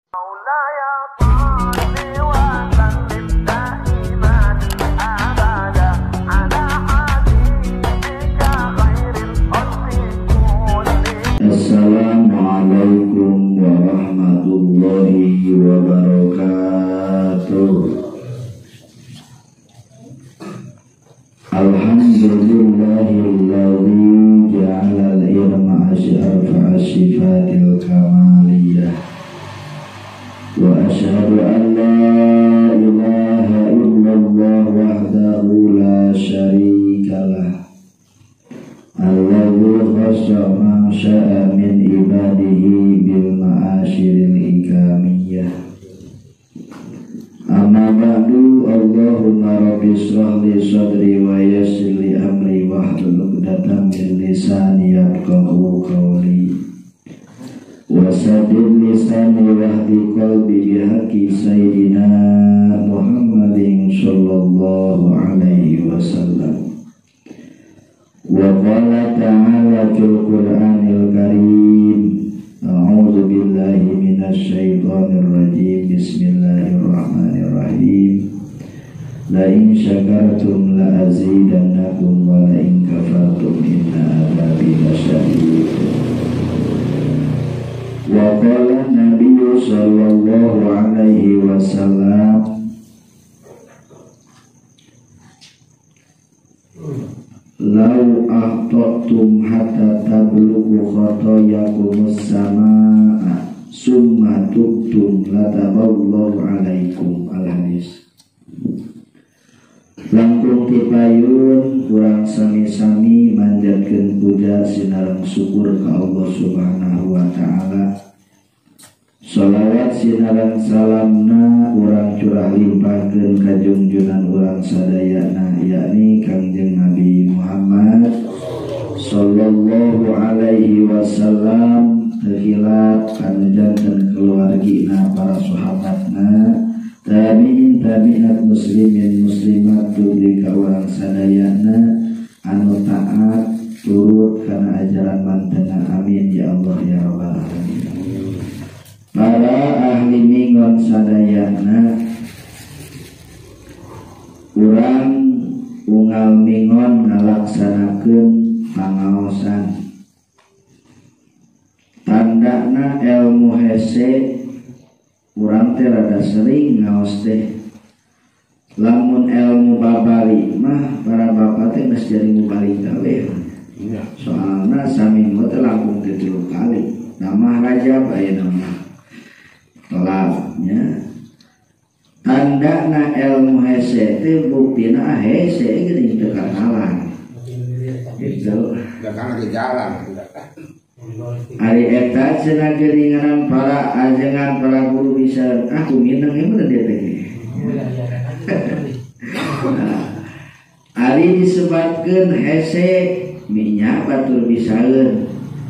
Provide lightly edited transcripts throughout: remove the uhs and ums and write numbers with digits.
Assalamualaikum warahmatullahi wabarakatuh. Alhamdulillahilladzi ja'ala al-ilma asyraf'a sifatil kamaliyah. Wa asyhadu an la ilaha illallah wahdahu la syarikalah. Alladzi khassa ma syaa min ibadihi bil ma'asyiril ikamiyah. Amma ba'du, Allahumma rabbi shrah li sadri wa yassir li amri wahlul 'uqdatam min lisani yafqahu qawli wa saddid lisani wahdi qalbi bihaqqi sayyidina Muhammadin sallallahu alaihi wasallam. Wa qala ta'ala fil Qur'anil Karim, a'udzu billahi minasy syaithanir rajim. Bismillahirrahmanirrahim. La in syakartum la azidannakum wa la in kafartum inna adzabi lasyadid. Wa qala Nabiyyu sallallahu alaihi wasallam, lau aqtatum hatta tablughu khatayakumus samaa summa tubtum lataballahu alaikum. Al-hadis. Langkung tipayun kurang sami-sami manjatkeun puja sinareng syukur ka Allah Subhanahu wa taala. Sholawat sinareng salamna urang curah limpahkeun ka junjunan urang sadayana, yakni Kangjeng Nabi Muhammad sallallahu alaihi wasallam, terhilap kana janten keluargina, para sahabatna, tabi'in tabi'at muslimin muslimat tuluy ka urang sadayana anu taat turut kana ajaran mantena. Amin ya Allah ya rabbal alamin. Para ahli mingon sadayana, urang unggal mingon ngalaksanakeun pangaosan. Tandana ilmu hese urang teh rada sering ngaos teh. Lamun ilmu babari mah para bapak teh geus jadi mubalik gawe. Soalna saminggu teh langkung 3 kali. Nama Rajab aya nama telapnya. Tandana ilmu hese teh buktina hese geuning teu kakalan. Gitu. Da kana di jalan. Ari eta cenah geuningan para ajengan para guru bisa aku minang emang dia teh. Ari disebutkeun hese minyak batur bisaeun.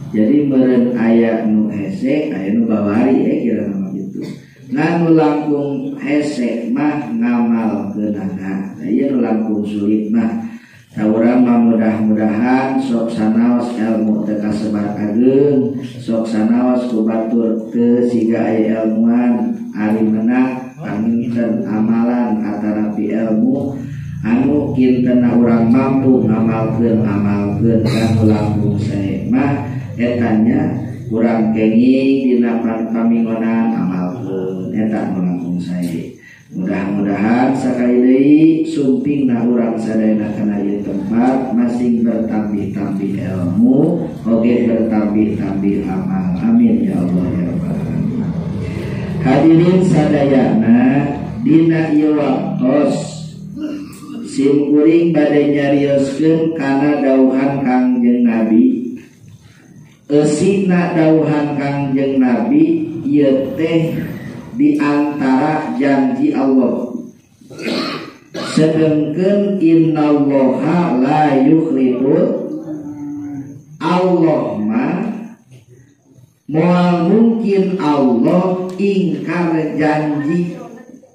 Jadi meureun aya nu hese aya nu bawari kira nama gitu. Nganu langkung hese mah ngamalkeunana. Ieu nu langkung sulit mah saurang mah mudah-mudahan sok sanaos ilmu teu kasebar ageung, sok sanaos ku batur teu siga aya ilmuan ari meunang panginten amalan atarapi ilmu anu kintenna urang mampu ngamalkeun kanu langkung sae mah etanya urang kenging dina pamingonan amalkeun eta nu langkung sae. Mudah-mudahan sakali deui sumpingna urang sadayana kana ieu tempat masing bertambih-tambih ilmu oge bertambih-tambih amal. Amin ya Allah ya rabbal alamin. Hadirin sadayana, dina ieu waktos sim kuring bade nyarioskeun kana dawuhan Kangjeng Nabi. Eusina dawuhan Kangjeng Nabi ieu teh di antara janji Allah. Sedengkeun innallaha la yukhliful, Allah mah moal mungkin Allah ingkar janji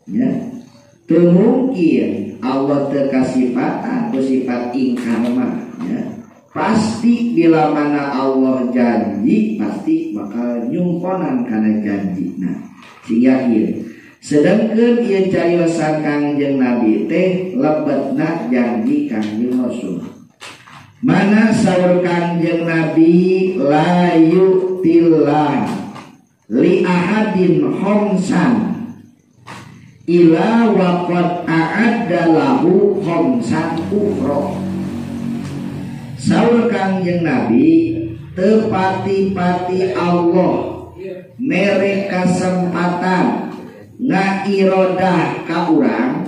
ya. Teu mungkin Allah teu kasifatan ku sifat ingkar mah ya. Pasti bila mana Allah janji pasti bakal nyumponan kana janjina. sing yakin. Sedangkan ieu cariosan Kangjeng Nabi teh lebetna janji Kangjeng Rasul. Mana saur Kangjeng Nabi la yu'tillah li ahadin khomsan ila waqad a'adda lahu khomsan ukhra. Saur Kangjeng Nabi tepati-pati Allah mere kesempatan ngairodah ka urang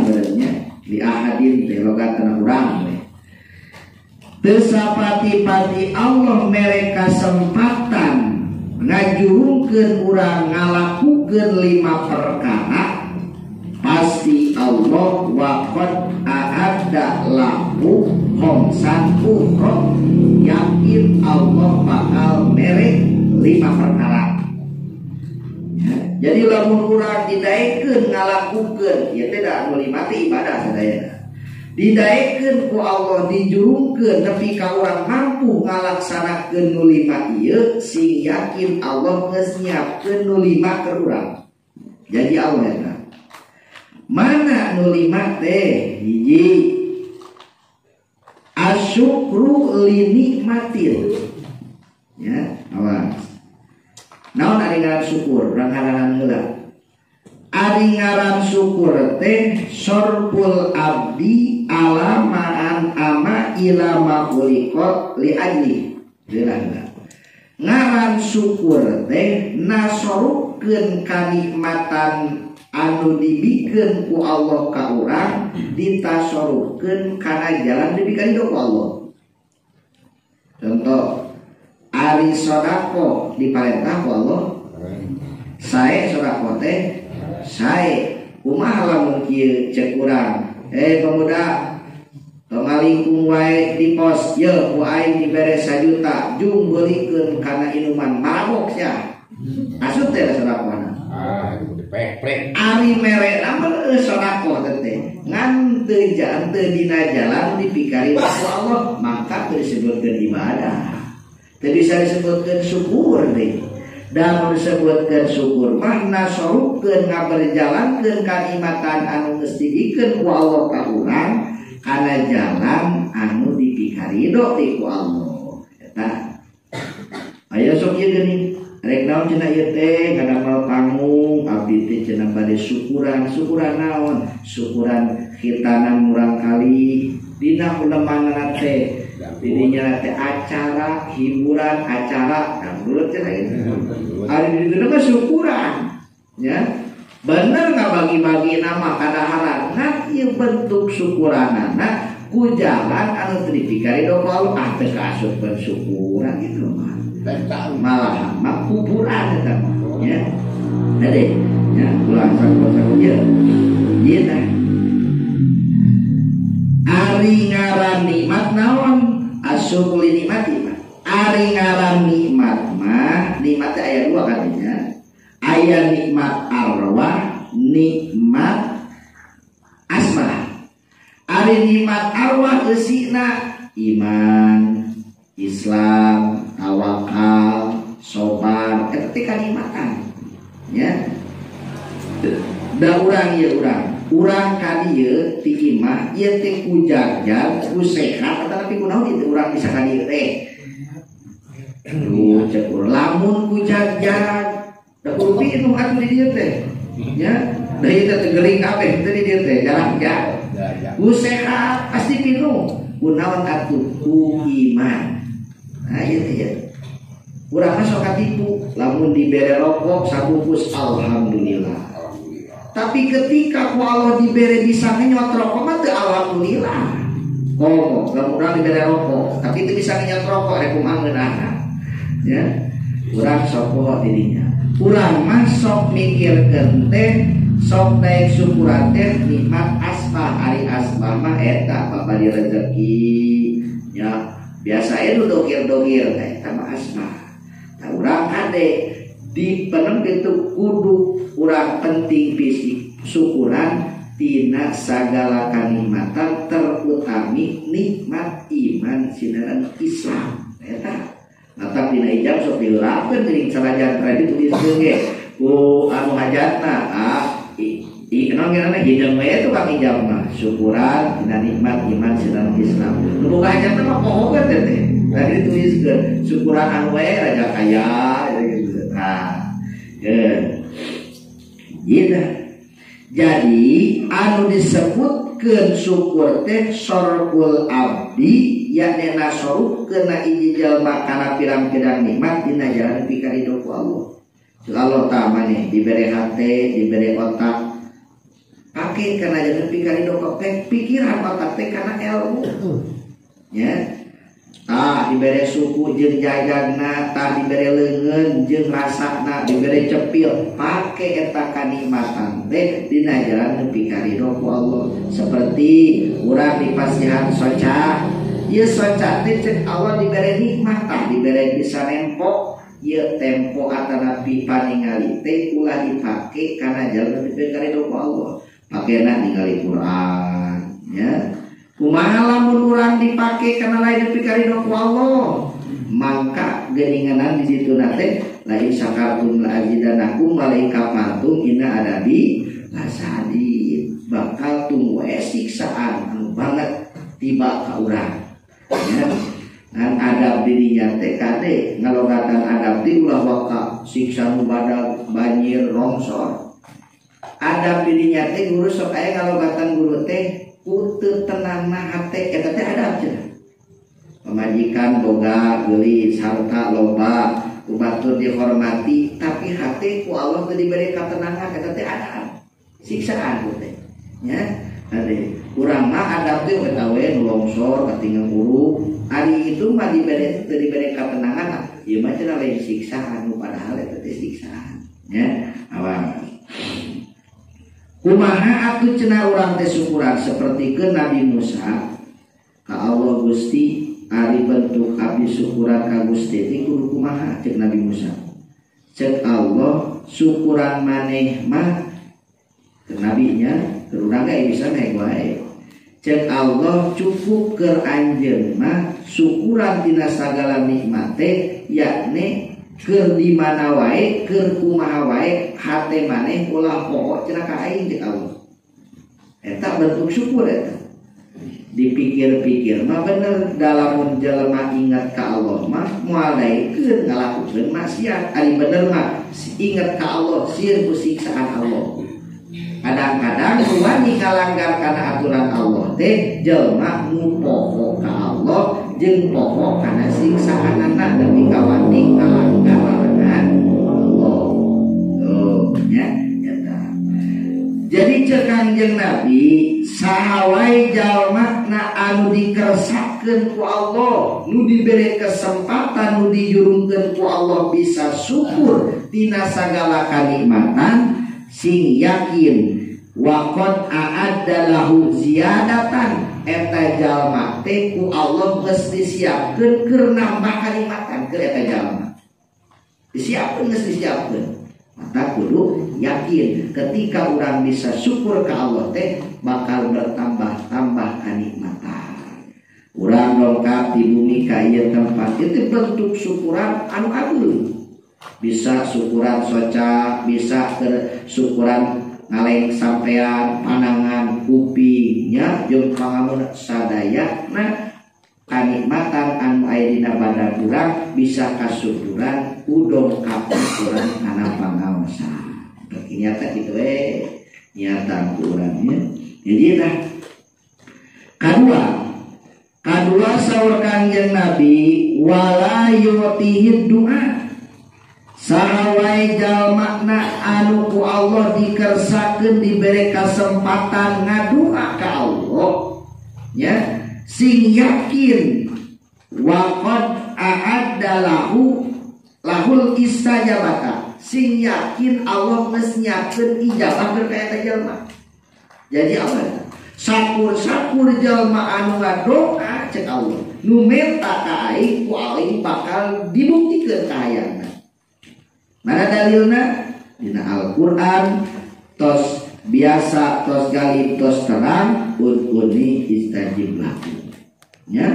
benernya li ahadin teh logatna urang teu sapati-pati Allah mere kesempatan ngajurungkeun urang ngalakukeun 5 perkara pasti Allah waqad a'adda lahu khomsan ukhra, yakin Allah bakal mere 5 perkara. Jadi lamun urang didaekeun ngalakukeun ieu teh da anu mati ibadah sadayana. Didaekeun ku Allah dijurungkeun nepi ka urang mampu ngalaksanakeun nu 5 ieu sing yakin Allah geus nyiapkeun nu 5 ke urang. Jadi Allah eta. Mana nu 5 teh? Hiji asyukru li nikmatin. Ya, awas. Naon ari ngaran syukur, rangkaranan heula. Ari ngaran syukur teh sorpul abdi alamaan ama ila maquliqat li ajli. Ngaran syukur teh nasorukeun kanikmatan anu dibikeun ku Allah ka urang ditasorukeun kana jalan dibikeun ku Allah. Contoh ari sodako diparentah ku Allah sae sodako teh sae kumaha lamun kieu cek urang pemuda pengalingkung wae di pos ye ku aing dibere 1 juta jung beulikeun kana inuman mabok sia asup teh sodakona ari mere namun sodako teh ngan teu dina jalan dipikari ku Allah maka teu disebutkeun ibadah. Teu bisa disebutkeun syukur deh. Dan disebutkeun syukur mah nasorukeun ngaberjalankeun kanikmatan anu geus dibikeun ku Allah ka urang kana jalan anu dipikaridho ti ku Allah. Eta. Aya sok ieu geuning. Rek naon cenah ieu teh kadamel panggung abdi teh cenah bade syukuran naon? Syukuran khitanan murang kali dina ulemanna teh. Didinya teh acara hiburan acara dangdut cenah gitu. Ari ditu mah syukuran ya. Bener ngabagi-bagi nama kadaharan ngan ieu bentuk syukuranana ku jalan anu teu dipikaridho ku Allah teh kaasupkeun syukuran gitu mah. Malah mah kuburan eta mah ya. Tadi ya ulang sakosa ieu. Ieu teh ari ngaran nikmat naon asyukur nikmati mah ari ngaran nikmat mah nikmat aya 2 katanya aya nikmat arwah nikmat asma. Ari nikmat arwah eusina iman Islam tawakal sabar eta teh kanikmatan ya. Da urang ieu urang ka dieu ti imah ieu teh ku jajan ku sehat tapi kunaon ieu urang bisa ka dieu teh. Duh cek lamun ku jajan da kudu minum atuh di dieu teh. Ya, da ieu teh gering kabeh teh di dieu teh jarang ja. Ku sehat pasti minum. Kunaon atuh ku iman. Nah ieu teh. Urang mah sok katipu lamun dibere rokok sabungkus alhamdulillah. Tapi ketika ku Allah diberi bisa nyot rokok mah teu alhamdulillah. Lamun urang diberi rokok tapi teu bisa nyot rokok rek kumaha ngeunana. Ya. Urang sok poho dirinya. Urang mah sok mikirkeun teh sok daek syukuran teh nikmat asma ari asma mah eta babari rezeki. Ya, biasa itu dogir-dogir eta mah asma. Tah urang kade di penem itu kudu urang penting fisik syukuran tina sagala kanikmatan terutami nikmat iman sineran Islam eta. Natap dina ijab sok diurangkeun geuning sanajan tadi tuliskeun ge ku anu hajatna nongirana hidung itu kang ijabna syukuran dina nikmat iman sedang Islam nu boga hajatna mah pohokeun teh tadi tuliskeun syukuran anu wae raja kaya gitu nah gitu. Jadi anu disebutkeun syukur teh sorful abdi yakni nasorupkeun na hiji jalma kana pirang-pirang nikmat dina jalan pikaridho ku Allah. Allah tamane diberi hati, diberi otak, pakai karena jangan pikaridho pikiran otak teh karena ilmu, ya. Tah diberi suku jeung jagagna, tah diberi leungeun jeung rasana, diberi cepil, pakai eta kanikmatan teh dina jalan pikaridho ku Allah. Seperti urang di pasihan soca, ieu soca teh ceuk Allah diberi nikmat, tah diberi bisa nempo. Ieu tempo antara pipa ningali teh ulah dipake karena jalan pikaridho ku Allah. Pakena ningali Quran, ya. Kumaha lamun urang dipake kana lain pikaridho ku Allah? Mangka geuninganan di situ teh lain sakartum la azidanakum lain kafartum inna adabi lasadid. Bakal tunggu siksaan anu banget tiba ka urang. Ya. Ngan adab dirinya teh kade ngalogatan adab di ulah waka siksa nu badag banjir rongsor. Adab dirinya teh guru sok aya ngalogatan guru teh uteuh tenangna hate eta teh adab cenah. Pamajikan boga geulis harta loba batur dihormati tapi hate ku Allah teu diberi katenangan eta teh adab. Siksaan teh. Ya. Ade urang mah adab teh eta we nu longsor katingal guru. Ari itu mah diberi ketenangan, ieu mah cenah lain siksaan, padahal eta teh siksaan, ya. Awas. Kumaha atuh cenah urang teh syukuran sapertikeun Nabi Musa ka Allah Gusti ari bentuk abdi syukuran ka Gusti teh kudu kumaha cek Nabi Musa. Cek Allah syukuran maneh mah ke nabinya, ke urang ge bisa naik wae. Cek Allah cukup ke anjeun mah syukuran tina sagala nikmat teh yakni keur di mana wae keur kumaha wae hate maneh ulah pokok cenah ka aing cek Allah. Eta bentuk syukur eta. Dipikir-pikir mah bener dalamun jelema ingat ka Allah mah moal daekeun ngalakukeun maksiat. Ari bener mah ingat ka Allah sieun ku siksaan Allah. Kadang-kadang wani kalanggar kana aturan Allah teh jelma nu poho ka Allah jeung poho kana siksaanana demi kawani kalanggar larangan Allah. Oh, ya, eta. Jadi ceuk Kangjeng Nabi saha wae jalma na anu dikersakeun ku Allah, nu diberi kesempatan, nu dijurungkeun ku Allah bisa syukur tina sagala kanikmatan sing yakin waqad a'adda lahu ziyadatan eta jalma teh ku Allah geus disiapkeun keur nambah kanikmatan keur eta jalma. Disiapkeun geus disiapkeun. Maka kudu yakin ketika orang bisa syukur ke Allah teh bakal bertambah-tambah kanikmatan. Urang dongkap di bumi ka ieu tempat itu bentuk syukuran anu agung. Bisa syukuran soca, bisa syukuran ngaleng sampean panangan kupingnya jeung pangamun sadayana kanikmatan anu aya dina badan urang bisa kasyukuran udong kapukuran kana pangaosan. Ternyata kitu nyata urangnya. Jadi dah kadua saur Kangjeng Nabi wala yutihi du'a. Saha wae jalma na anu ku Allah dikersakeun diberi kesempatan ngadua ka Allah ya sing yakin waqad a'adda lahul istajabata sing yakin Allah geus nyiapkeun ijabah keur ka eta jalma. Jadi apa? Sakur-sakur jalma anu ngadoa cek Allah nu menta ka aing ku aing bakal dibuktikan ka hayangna. Mana dalilna? Dina Al-Qur'an tos biasa tos galib tos terang ud'uni istajib lakum. Ya.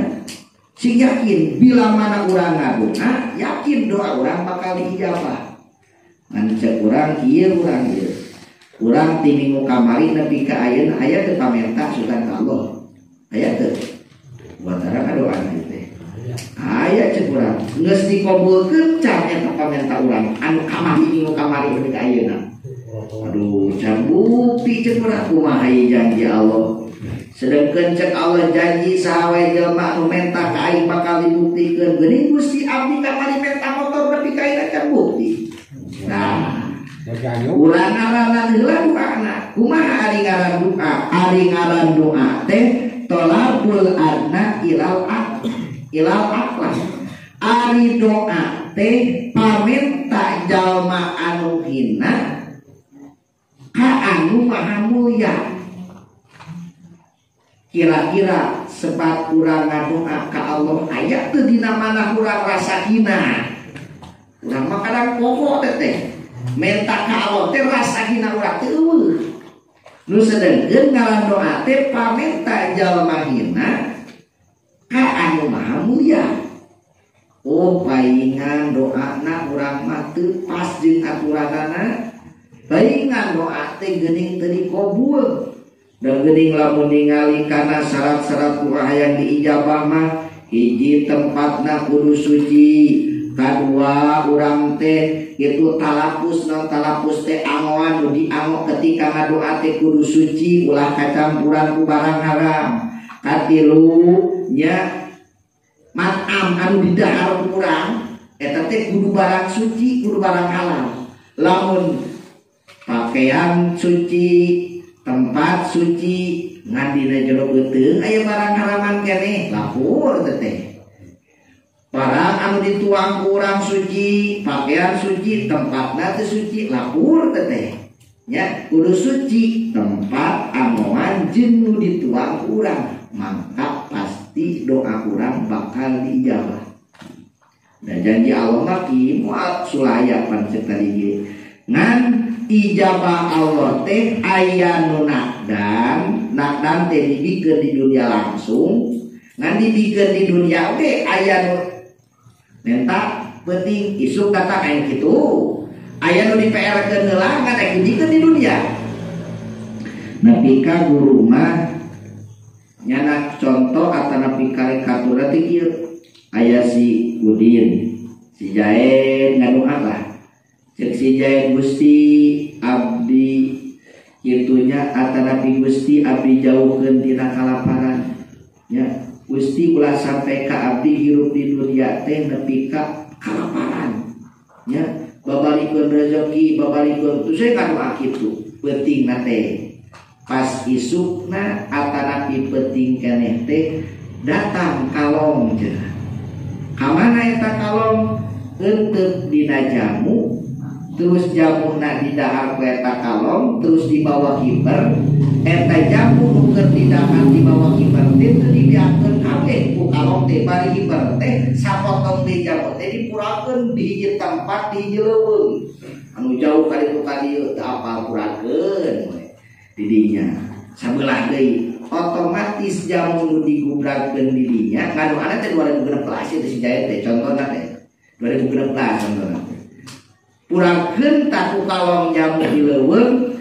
Sing yakin bila mana urang ngadoa yakin doa urang bakal diijabah. ngan cek urang kieu urang ti minggu kamari nepi ka ayeuna aya teu pamenta sukan ka Allah aya teu buat arang doa teh aya cek urang geus dikabulkeun can eta pamenta urang anu kamari minggu kamari nepi ka ayeuna aduh can bukti cek urang kumaha janji Allah sedangkan cek Allah janji sahawe jelma anu menta ka aing bakal dibuktikeun geuning Gusti abdi kamari menta motor nepi ka ayeuna can bukti. Nah, ulang ngaran heula doana. Kumaha ari ngaran doa? Ari ngaran doa teh tolabul adna ilal aqlah. Ari doa teh pamenta jalma anu hina ka anu maha mulya. Kira-kira sebab urang ngadoa ka Allah aya teu dina manah urang rasa hina. Urang mah kadang pokok teh menta ka Allah teh rasa hina urang teh eueuh. Nu sedengkeun ngaran doa teh pamenta jalma hina ka anu maha mulya. Oh paingan doana urang mah teu pas jeung aturanana. Paingan doa teh geuning teu dikabul. Dan geuning lamun ningali kana syarat-syarat doa yang diijabah mah hiji tempatna kudu suci. Kadua urang teh itu talapus non talapus teh angoan nu dianggo ketika ngadoa teh kudu suci ulah kacampuran ku barang haram. Katilu nya matam anu didahar ku urang eta teh kudu barang suci kudu barang halal. Lamun pakaian suci tempat suci ngan dina jero beuteung aya barang haraman keneh lapur teh. Barang anu dituang ku urang suci, pakaian suci, tempatna teh suci, lapur teh. Ya, kudu suci tempat amoan jeung nu dituang ku urang, mangka pasti doa urang bakal diijabah. Dan janji Allah mah kieu moal sulaya pan ceuk tadi ge. Ngan ijabah Allah teh aya nu nakdan teh dibikeun di dunia langsung, ngan dibikeun di dunia oge aya nu menta penting isuk kata kayak gitu aya nu diPR-keun heula ngan dikeun di dunia. Nepi ka guru mah nyana contoh atanapi karikatur teh kieu aya si Udin si Jaed ngadoa lah cek si Jaed Gusti abdi kitunya atanapi Gusti abdi jauhkeun tina kalaparan ya. Gusti ulah sampai ka abdi hirup di dunia teh nepi ka kalaparan nya babalikeun rezeki babalikeun tu saya ngadoa kitu pentingna teh pas isukna atanapi penting keneh teh datang kalong cenah ka mana eta kalong euteuk dina jamu terus jamuna didahar ku eta kalong terus dibawa kiper eta jamu nu keur didahar dibawa kiper teh teu dibiarkeun kabeh ku kalong teh bari kiper teh sapotong di jamu teh dipurakeun di hiji tempat di hiji leuweung anu jauh ka ditu ka dieu teu apal purakeun di dinya sabelah deui otomatis jamu nu digubrakkeun di dinya ngadoana teh 2016 itu si Jaya teh contohna teh 2016 contohna purakeun ta ku kalong jamu di leuweung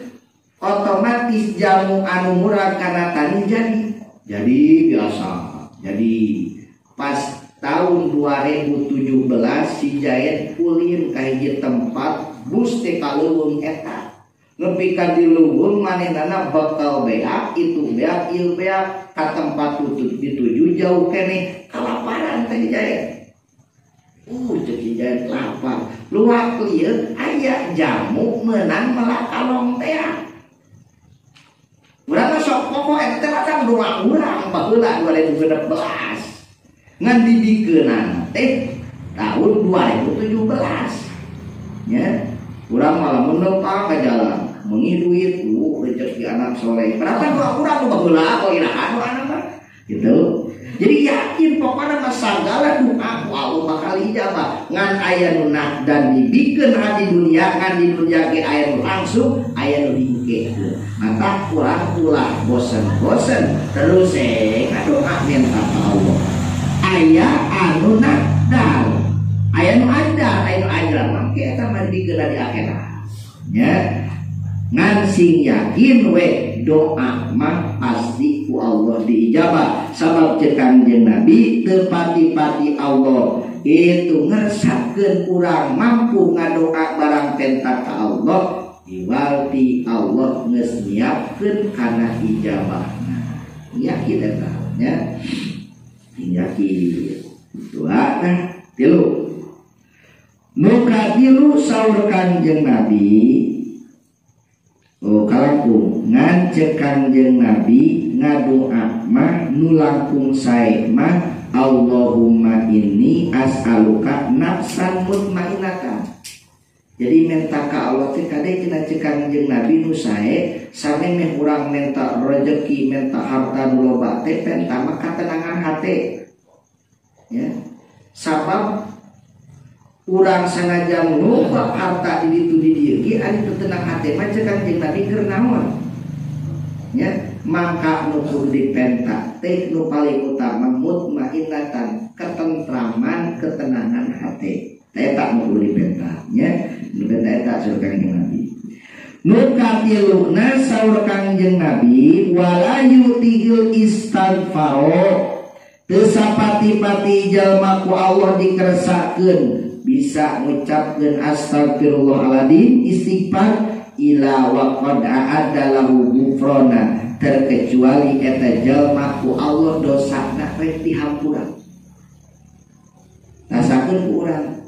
otomatis jamu anu murah kana tani jadi biasa. Jadi pas tahun 2017 si Jayet ulin ka hiji tempat bus teh ka leuweung eta nepi ka di leuweung manehna bakal beak itu beak ieu beak ka tempat dituju jauh keneh kalaparan teh Jayet. Cek si Jayet lapar luak lieu aya jamu meunang melakalong teh. Urang sok pokok eta teh macam rumah urang baheula 2016. Ngan dibikeunana teh tahun 2017. Ya, urang malah menempang ka jalan, meungi duit, rezeki anak soleh. Padahal urang baheula kok irahan anak mah. Gitu. Jadi yakin pokoknya segala doa ku Allah bakal ijabah. Ngan aya nu dan dibikeun di dunia ngan di dunia ge aya nu langsung aya nu dingkeun. Maka kurang ulah bosen-bosen terus ngadoa minta ka Allah. Aya anu nakdal, aya nu andal, aya nu ajral mangke eta mah dikeuna di akhirat nya. Ngan sing yakin we doa mah pasti ku Allah diijabah. Sabab cek Kanjeng Nabi teu pati-pati Allah itu ngersatkeun urang mampu ngadoa barang tenta ka Allah iwalti Allah geus nyiapkeun kana ijabahna. Yakin eta nya. Yakin. Dua nah tilu. Nu katilu saur Kanjeng Nabi kalangkung ngan cek Kanjeng Nabi ngadoa mah nu langkung sae mah Allahumma inni as'aluka nafsan mutmainnatan. Jadi minta ka Allah teh kade cenah cek Kanjeng Nabi nu sae sami meh urang minta rezeki minta harta nu loba teh penta mah katenangan hate. Ya. Sabab urang sengaja lupa harta di ditu di dieu ge ari teu tenang hate mah cek Kanjeng Nabi keur naon nya. Maka nu kudu dipenta teh nu paling utama mutmainnatan ketentraman ketenangan hate eta nu kudu dipenta nya. Nu penta eta saur Kanjeng Nabi. Nu katiluna saur Kanjeng Nabi wala yutihil istighfar teu sapati-pati jalma ku Allah dikeresakeun bisa mengucapkan astagfirullahaladzim istighfar ila wa qad a'adalahu ghufrana terkecuali eta jalma ku Allah dosana rek dihampura. Rasakeun ku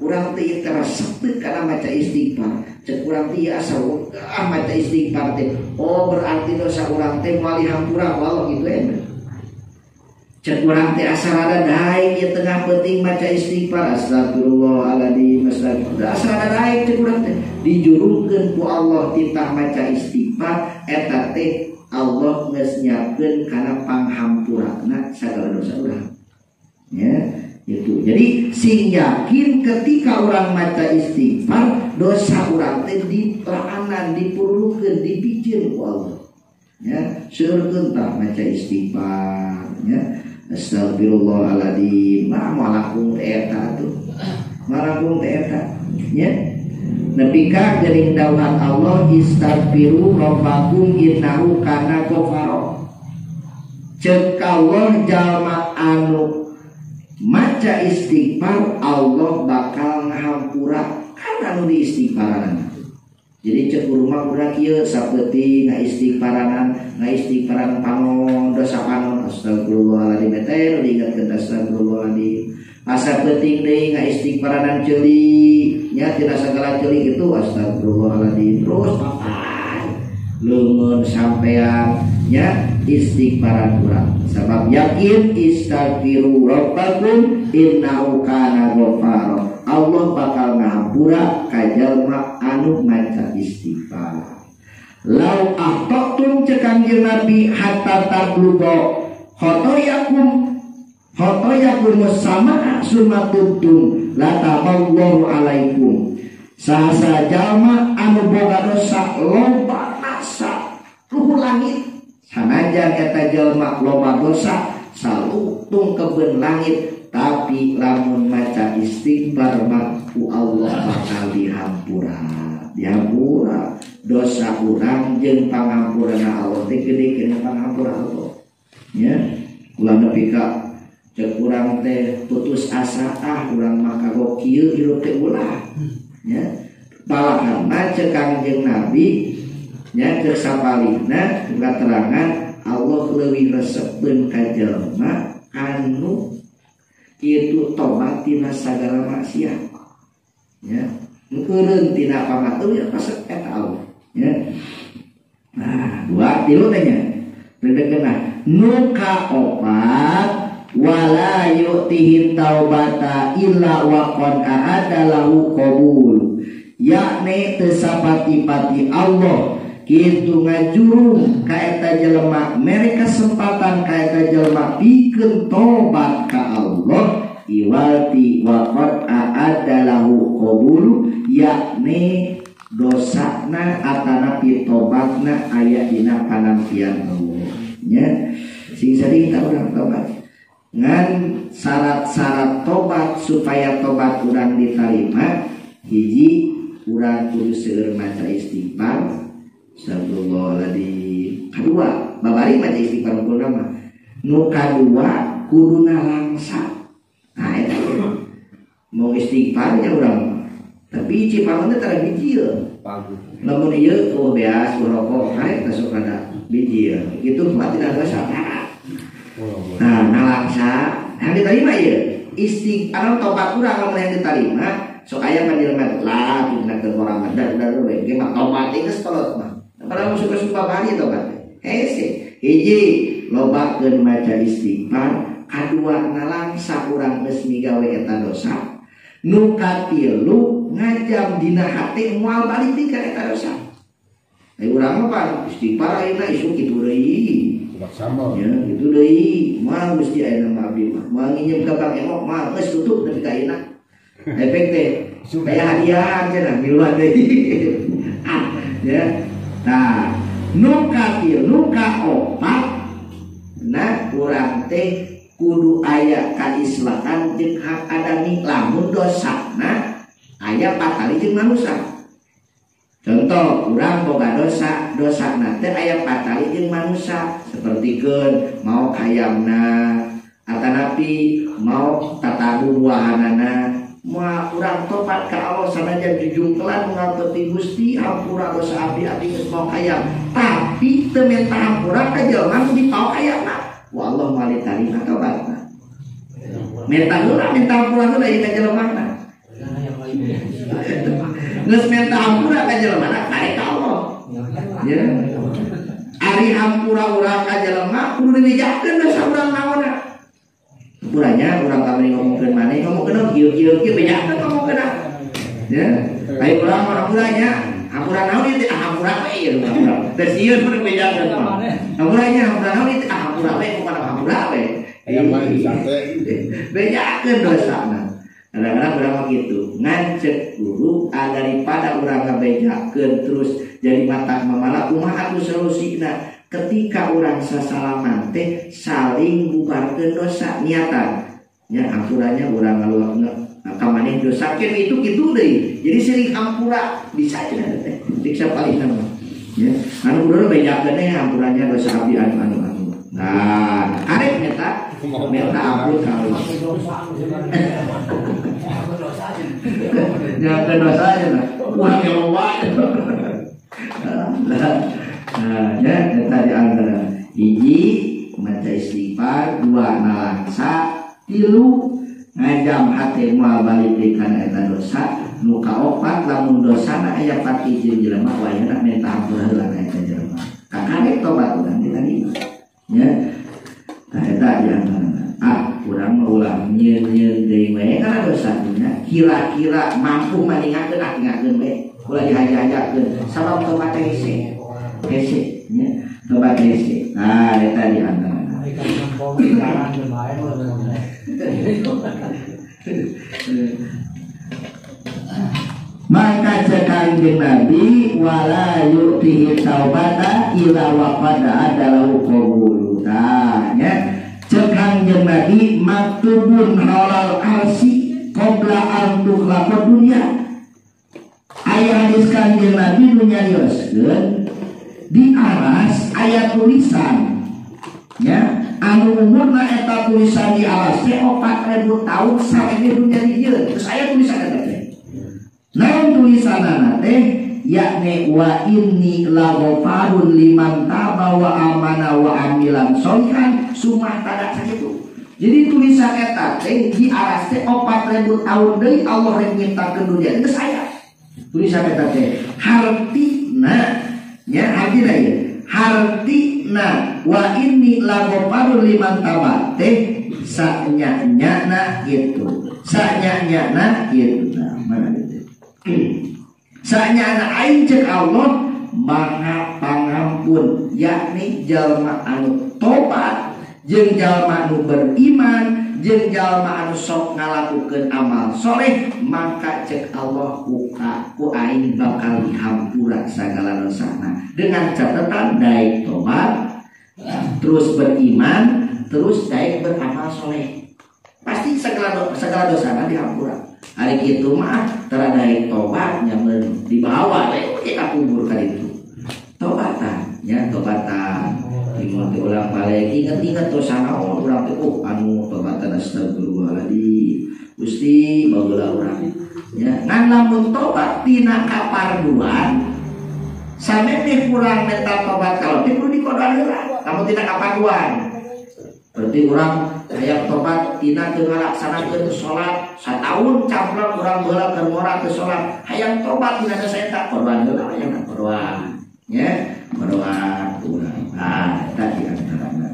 urang teh resep teu kana maca istighfar. Cek urang teh asa maca istighfar teh oh berarti dosa urang teh moal dihampura Allah gitu ya. Cek urang teh asa rada daek ieu tengah penting maca istighfar astagfirullahaladzim astagfirullah asa rada daek cek urang teh dijurungkeun ku Allah titah maca istighfar eta teh Allah geus nyiapkeun kana panghampurana sagala dosa urang ya itu. Jadi sing yakin ketika urang maca istighfar dosa urang teh dipelaanan dipurulukeun dipicieun ku Allah ya. Seureun tah maca istighfar ya. Astagfirullahaladzim malakung eta tuh malakung eta ya. Nepika gering dauhan Allah istaghfiru rabbakum innahu kana ghafara. Cek Allah jalma anu maca istighfar Allah bakal ngahampura kana anu di istighfaran. Jadi cek rumah urang kieu saeutik ngaistighfaranan panon dosa panon astagfirullahaladzim teh diingatkeun astagfirullahaladzim. Asa penting deui ngaistighfaranan ceuli nya tina sagala ceuli itu astagfirullahaladzim terus papan leungeun sampean nya istighfaran urang. Sabab yakin istaghfiru rabbakum innahu kana ghafara. Allah bakal ngahampura ka jalma anu maca istighfar. Lau ahtatum cek Kanjeng Nabi hatta tablugo khotoyakum sama sumatubtum lataballahu alaikum. Sahasa jalma anu boga dosa loba asa luhur langit sanajan eta jalma loba dosa salutung kebeun langit tapi lamun maca istighfar mah ku Allah bakal dihampura dosa urang jeung pangampurana Allah teh gede kana pangampura Allah nya. Ulah nepi ka cek urang teh putus asa urang mah kagok kieu hirup teh ulah nya. Balahan cek Kanjeng Nabi nya keur sapalihna katerangan Allah leuwih resepkeun ka jalma anu itu tobat tina sagala maksiat ya. Ngeureun tina pamatuh ya pasek eta Allah ya. Nah, dua tilu teh nya. Redegena nu kaopat wala yu'tihi taubata illa wa qad a'adalahu qabul. Yakni teu sapati-pati Allah kitu ngajurung ka eta jelema mere kesempatan ka eta jelema pikeun tobat ka Allah iwalti wa qad a'adalahu qabul yakni dosana atanapi tobatna aya dina panampian Allah nya. Sing sering kita urang tobat ngan syarat-syarat tobat supaya tobat urang diterima hiji urang kudu seueur maca istighfar. Astagfirullahaladzim. Kadua babari maca istighfar unggul mah. Nu kadua kuduna langsa. Nah eta mau istighfarnya urang. Tapi cipaman teh tara bijil. Lamun ieu beas rokok karek masuk kada bijil. Kitu mah tidak dosa. Nah, nalangsa yang diterima ya istighfar tobat urang lamun yang diterima sok aya panjenengan lah digunakeun orang dan we ge mah tobat geus kolot mah. Padahal suka-suka bari tobat. Hese hiji lobakeun maca istighfar, kadua nalangsa urang geus migawe eta dosa. Nu katilu ngajam dina hate moal balik ti ka eta dosa. Ai urang mah istighfar ayeuna isu kitu deui. Ya, gitu deui. Moal mesti aya nama abdi mah. Moal nginjem ka Bang Emok mah geus tutup nepi ka ayeuna. Efek teh aya hadiah cenah miluan deui. Ya. Nah, nu katilu kaopat nah urang teh kudu aya kaislahan jeung hak adami lamun dosana aya patali jeung manusia. Contoh urang boga dosa, dosa nanti aya patali jeung manusia sapertikeun mau hayamna atanapi mau tatahu buahanana moal urang tobat ka Allah sanajan jujungkelan ngapeuti Gusti hampura dosa abdi geus mau hayam tapi teu menta hampura ka jelema nu dipau hayamna wa Allah mali tarima tobatna menta urang minta hampura teh ka jelemana geus menta hampura ka jelema karek ka Allah ya ari hampura urang ka jelema kudu diwijakeun dosa urang naonna hampuranya urang kamari ngomongkeun maneh ngomongkeun kieu bejakeun ngomongkeun ya baik urang hampuranya hampura naon ieu hampura we ieu hampura teh sieun kudu bejakeun hampuranya hampura naon ieu hampura we bukan hampura we aya mah disate bejakeun dosana. Kadang-kadang urang gitu ngancek guru daripada urang ngabejakeun terus jadi mata mamala kumaha atuh solusina ketika urang sasalaman teh saling bubarkeun dosa niatan nya hampuranya urang ngaluakna ka maneh dosa ke itu kitu deui jadi sering hampura bisa cenah teh diksa palingan ya anu kudu bejakeun teh hampuranya dosa abdi anu nah arek meta ampun ka Allah jangan ke dosanya lah uang yang luar nah ya tadi antara hiji maca istighfar dua nalangsa tilu ngajam hati moal balik dekan eta dosa nu kaopat lamun dosana aya pati jeung jelema wayahna minta hampura heula ka eta jelema kakarek tobat urang diterima ya nah eta di antara urang ulah nyeun-nyeun deui we kana dosanya kira-kira mampu maningakeun we ulah dihaja-hajakeun sabab tobat hese nya tobat hese nah eta di antara maka cekang jeung Nabi wala yu'tihi taubata ila waqada adalahu qabulu nya cekang jeung Nabi maktubun halal arsi qabla an tukhlaqad dunya aya hadis kanjeng Nabi nu nyarioskeun di aras aya tulisan ya anu umurna eta tulisan di aras teh 4000 tahun sampai dunia ieu terus aya tulisan eta teh naon tulisanana teh yakni wa inni laghafurun liman taba wa amana wa amilan sholihan sumah tada sakitu. Jadi tulisan eta teh di aras teh 4000 tahun deui Allah rek nyiptakeun dunia geus aya. Tulisan eta teh hartina nya artina ieu hartina wa inni laghafurun liman taba teh sanya-nyana gitu. Sanya-nyana gitu. Nah, mana itu? Sanya aing cek Allah maha pangampun yakni jalma anu tobat jeung jalma anu beriman jeung jalma anu sok ngalakukeun amal soleh maka cek Allah ku aing bakal dihampura sagala dosana dengan catatan daek tobat terus beriman terus daek beramal soleh pasti segala dosana dihampura. Hari kitu mah teradai tobatnya dibawa ka kubur ka ditu. Tobatan, ya tobatan. Imun teh ulang balik inget-inget dosa naon urang teh anu tobatan astagfirullahaladzim. Gusti bageula urang. Ya, ngan lamun tobat tina kaparduan sampai kurang mental tobat kalau perlu dikodoan heula. Lamun tina kaparduan berarti urang hayang tobat tina teu ngalaksanakeun salat satahun camplak urang baheula keur ngora teu salat hayang tobat tina dosa eta kodoan heula hayang kodoan ya kodoan urang. Nah eta di antarana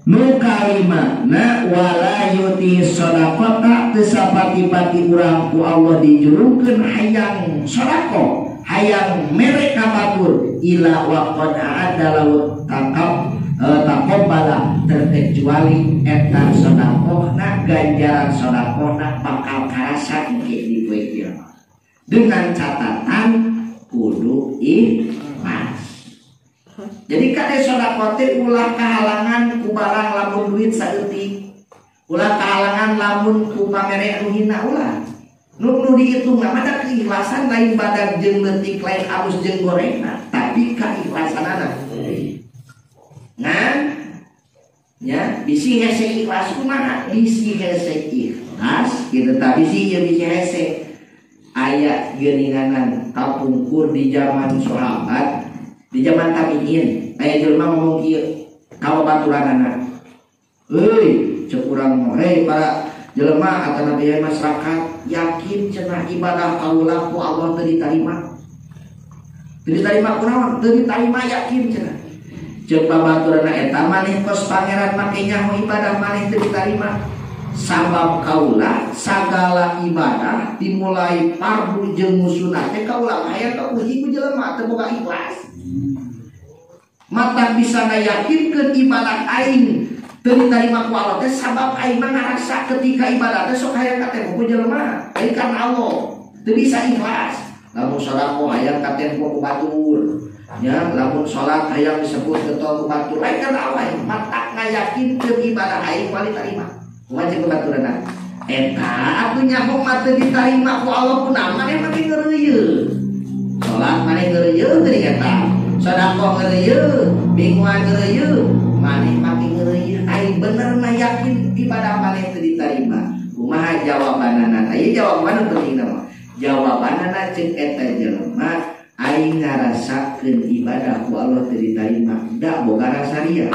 nu kalima na wala yuti sadaqata teu sapati-pati urang ku Allah dijurungkeun hayang sedekah hayang mere ka batur ila waqad adalah taqabbala terkecuali eta sedekahna ganjaran sedekahna bakal karasa engke di poe kiamat dengan catatan kudu ikhlas. Jadi kade sedekah teh ulah kahalangan ku barang lamun duit saeutik, ulah kahalangan lamun ku pamere anu hina ulah. Nu dihitung mah ada keikhlasan lain badag jeung leutik lain alus jeung gorengna, tapi keikhlasanana. Ngan ya bisi hese ikhlas kumaha? Bisi hese ikhlas kitu tah bisi ieu bisi hese aya geuninganan kapungkur di zaman sahabat. Di zaman tabiin, aya jelema ngomong kieu ka babaturanana. Euy, cek urang mah, para jelema atau nabi masyarakat yakin cenah ibadah kaula ku Allah teu ditarima. Teu ditarima kunaon? Teu ditarima yakin cenah. Cek babaturanna eta maneh kos pangeran make nyaho ibadah maneh teu ditarima. Sabab kaula sagala ibadah dimulai fardu jeung musnah teh kaula hayang kapuji ku jelema teu boga ikhlas. Mata bisa yakinkeun ibadat aing teu ditarima ku Allah teh sabab aing mah ngarasa ketika ibadat teh sok hayang katempo ku jelema aing karena Allah teu bisa ikhlas. Lamun sedekah hayang katempo ku batur ya, lamun salat hayang disebut getol ku batur aing karena Allah mata ngayakinkeun ibadah aing kuali tarima kumaha jeung baturanna eta atuh nyaho mah teu ditarima ku Allah kunaon maneh make ngeureuyeuh salat maneh ngeureuyeuh geuning eta sedekah ngeureuyeuh mingguan ngeureuyeuh maneh make ngeureuyeuh aing bener mah yakin ibadah maneh teu ditarima. Kumaha jawabanana? Ieu jawaban penting mah jawabanana ceuk eta jelema aing ngarasakeun ibadah ku Allah teu ditarima da boga rasa ria.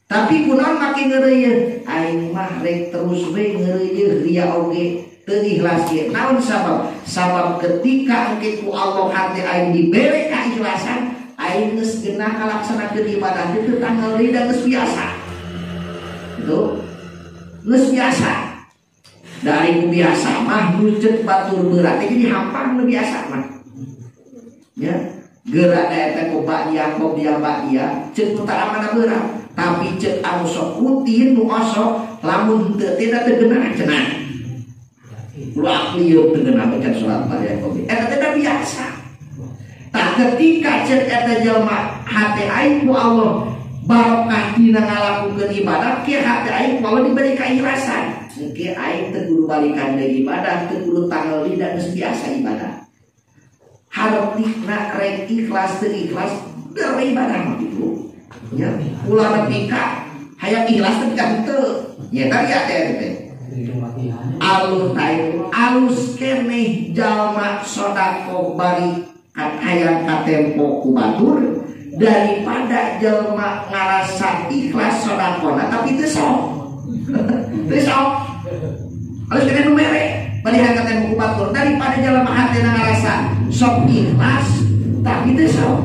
Tapi kunaon make ngeureuyeuh aing mah rek terus we ngeureuyeuh ria oge teu ikhlas ge. Naon sabab? Sabab ketika engke ku Allah hati aing dibere keikhlasan aing geus genah ngalaksanakeun ibadah teu tanggal lida geus biasa. Itu geus biasa. Dari ku biasa mah nuceuk batur berat jadi hampang nu biasa mah. Ya, gerak eta ku dia ceuk nu tara mana berat, tapi ceuk anu sok rutin nu osok lamun teu tidak teu geunah cenah. Kulo aklieu teu geunah baca salat pada kopi. Eta teh biasa. Tak ketika ceuk eta jelema hate aing ku Allah barokah dina ngalakukeun ibadah ke hate aing ku Allah diberi keikhlasan. Engke aing teu kudu balikan deui ibadah, teu kudu tanggal lida geus biasa ibadah. Hareutikna rek ikhlas teu ikhlas beribadah mah kitu. Ya, ulah nepika hayang ikhlas teh teu. Ya tadi ate teh. Alus keneh jalma sedekah bari hayang katempo ku batur daripada jelma ngarasa ikhlas sedekahna tapi teu sok. Teu sok. Alus keneh nu mere bari hayang katempo ku batur daripada jelma hatena ngarasa sok ikhlas tapi teu sok.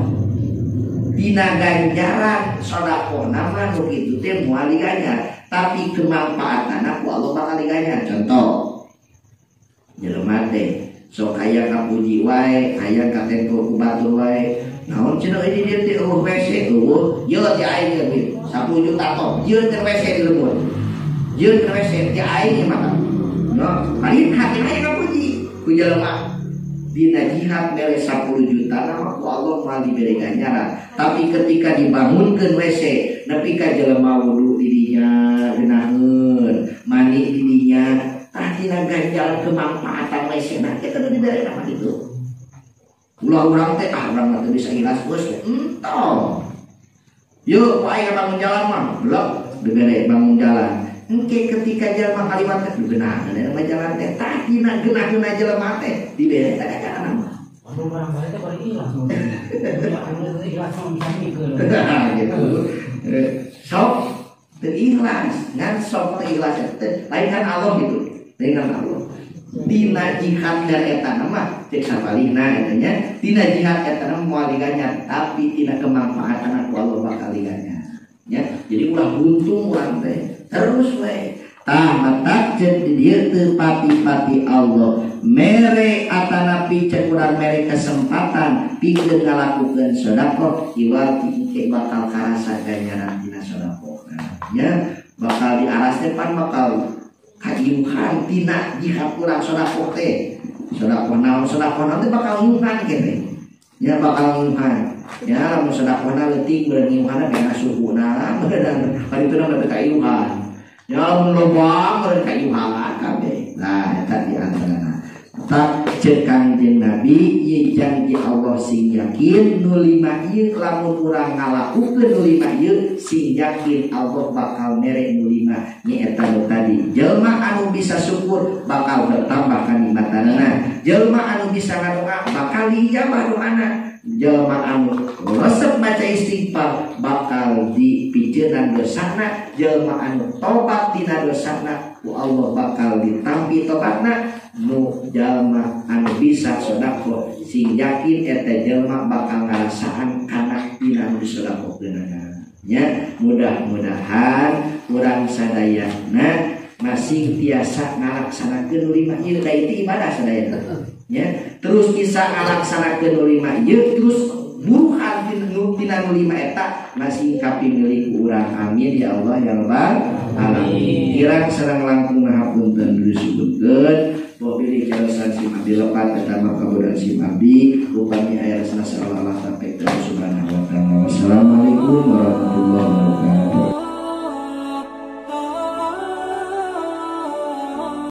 Dina ganjaran sedekahna mah nu kitu teh moal diganyar, tapi kemanfaatanna ku Allah bakal diganyar. Contoh, jelema teh sok hayang kapuji wae, hayang katempo ku batur wae. Naon cenah ieu dieu teh WC tuh, ieu teh aing ge 10 juta ton, ieu teh WC di lembur. Ieu teh WC teh aing mah. No, balik hati hayang kapuji ku jelema. Dina jihad mere 10 juta nama ku Allah mah diberi ganjaran. Tapi ketika dibangunkeun WC nepi ka jelema wudu di dinya geunaheun, mandi di dinya tina ganjalan kemanfaatan lesena kita udah diberi nama itu. Ulah orang teh orang teh bisa ikhlas bos entong. Yuk, ayo bangun jalan mah, belum diberi bangun jalan. Engke ketika jalan kalimat teh benar, ada jalan teh tina genah jalan teh diberi tak ada nama. Aduh orang baik teh bari ikhlas. Ikhlas sama kami ke. Gitu. Sok terikhlas, ngan sok terikhlas lain kan Allah gitu. Dengan Allah tina jihad eta nama cek sapalina etanya tina jihad eta nama moaligannya tapi tina kemanfaatan aku Allah bakal liganya ya jadi ulah buntung urang teh terus we tah matak jeung dieu teu pati-pati Allah mere atanapi cek urang mere kesempatan pikeun ngalakukeun sedekah iwal tike bakal karasa ganjaran tina sedekah ya bakal diaras depan bakal kayuhan tina jihad kurang sedekah teh sedekah naon teh bakal nyuhan kene ya bakal nyuhan ya lamun sedekah leutik beureun nyuhanna kana suhuna beureunan ari teu nang kayuhan ya lamun loba beureun kayuhan kabeh nah eta di antarana tak cek Kangjeng Nabi ye janji Allah sing yakin nu lima ieu lamun urang ngalakukeun nu lima ieu sing yakin Allah bakal mere nu lima nyaeta nu tadi jelma anu bisa syukur bakal bertambah kanikmatanna jelma anu bisa ngadoa bakal diijabah doana jelma anu resep baca istighfar bakal dipijeunan dosana jelma anu tobat tina dosana ku Allah bakal ditampi tobatna nu jalma anu bisa sedekah sing yakin eta jalma bakal ngarasaan kana tina nu disedekahkeunana nya mudah-mudahan urang sadayana masing tiasa ngalaksanakeun lima ieu da itu ibadah sadayana nya terus bisa ngalaksanakeun lima ieu terus buruhan tina nu lima eta masing kapimilih urang amin ya Allah ya rabbal alamin kirang sareng langkung ngahapunten disebutkeun Wabili jalasan si Abi lepat pertama kaburan si Abi rupanya ayat sana salah sampai ke subhanahu wa ta'ala. Wassalamualaikum warahmatullahi wabarakatuh.